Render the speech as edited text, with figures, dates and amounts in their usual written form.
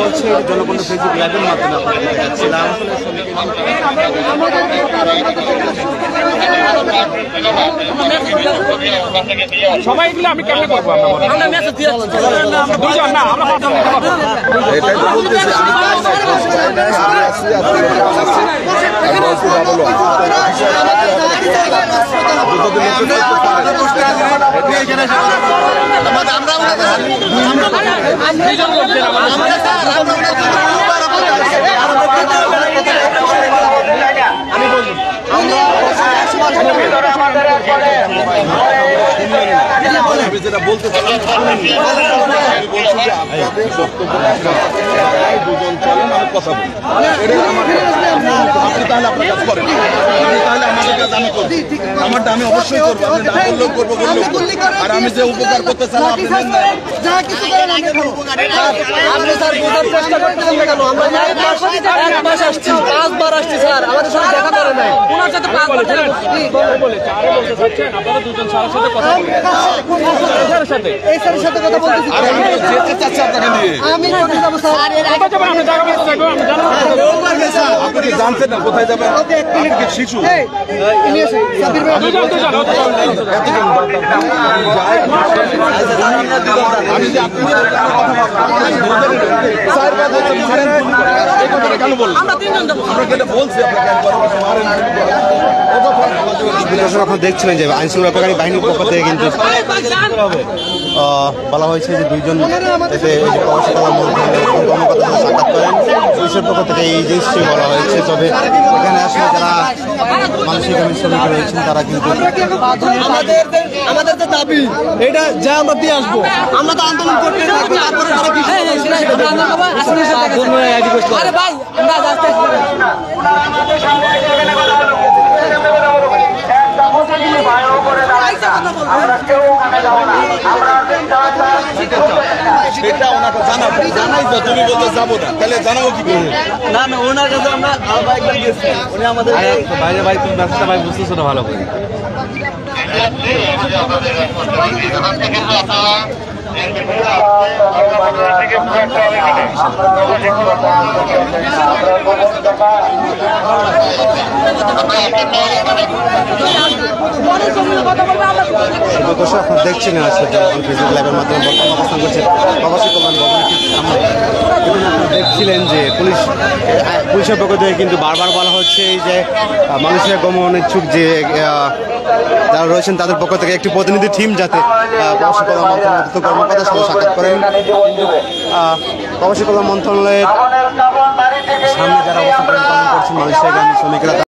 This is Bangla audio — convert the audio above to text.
চলছে জনকণ্ঠ ফেসবুক লাইভের মাধ্যমে আপনাদের দেখাচ্ছিলাম। সবাই মিলে আমি কেমনে করবো? আমি যেটা বলতে চাই বলছি যে আপনাদের বক্তব্য দুজন চলেন আমি কথা বলি, আপনি তাহলে আপনার কাজ করেন, আপনি তাহলে আমাদের কাজ আমি করবো, আমারটা আমি অবশ্যই করবো, আপনি না বললেও করবো বললেও, আর আমি যে উপকার করতে চাই আপনি আপনি স্যার বোঝার চেষ্টা করতেছেন না কেন? আমরা 1 মাস আসছি, 5 বার আসছি স্যার, আমাদের সাথে দেখা করে নাই। ওনার সাথে 5 বার দেখা আপনারা দুজন স্যারের সাথে কথা বলেন। এই স্যারের সাথে কথা বলতেছি। আর আমি তো যেতে চাচ্ছি আপনাকে নিয়ে। আমি কোথায় যাব স্যার? আপনি কি জানতেন না কোথায় যাবেন? আপনি কি শিশু? আমি যে আপনি কেন বললেন? আপনাকে এটা বলছি, আপনারা দেখছিলেন যে আইন শৃঙ্খলাকারী বাহিনীর পক্ষ থেকে কিন্তু বলা হয়েছে যে দুইজন প্রবাসী কল্যাণ কর্মকর্তার সাথে সাক্ষাৎ করেন, পুলিশের পক্ষ থেকে এই জিনিসটি বলা হয়েছে। তবে এখানে আসলে যারা মানসিক শ্রমিক রয়েছেন তারা কিন্তু আমাদের তো দাবি এটা যা আমরা দিয়ে আসবো, আমরা তো আন্দোলন করতে থাকবো। আরে ভাই না যাচ্ছে সেটা ওনাকে জানাবো, জানাই তো, তুমি বলতে যাবো না, তাহলে জানাবো কি করে? না না, ওনার কাছে আমরা আবার একবার গেছি, উনি আমাদের বাইরে ভাই তুমি ব্যবসাটা ভাই বুঝতেছো না ভালো করে। দর্শক আপনারা দেখছেন আসলে ফেসবুক লাইভের মাধ্যমে বর্তমান অবস্থান করছে প্রবাসী কল্যাণ ভবনের ঠিক সামনে। এখানে আপনারা দেখছিলেন যে পুলিশের পক্ষ থেকে কিন্তু বারবার বলা হচ্ছে যে মালয়েশিয়া গমন ইচ্ছুক যে যারা রয়েছেন তাদের পক্ষ থেকে একটি প্রতিনিধি টিম যাতে প্রবাসী কল্যাণ মন্ত্রণালয়ের কর্মকর্তার সাথে সাক্ষাৎ করেন। প্রবাসী কল্যাণ মন্ত্রণালয়ের সামনে যারা অবস্থান করছেন মালয়েশিয়া শ্রমিকরা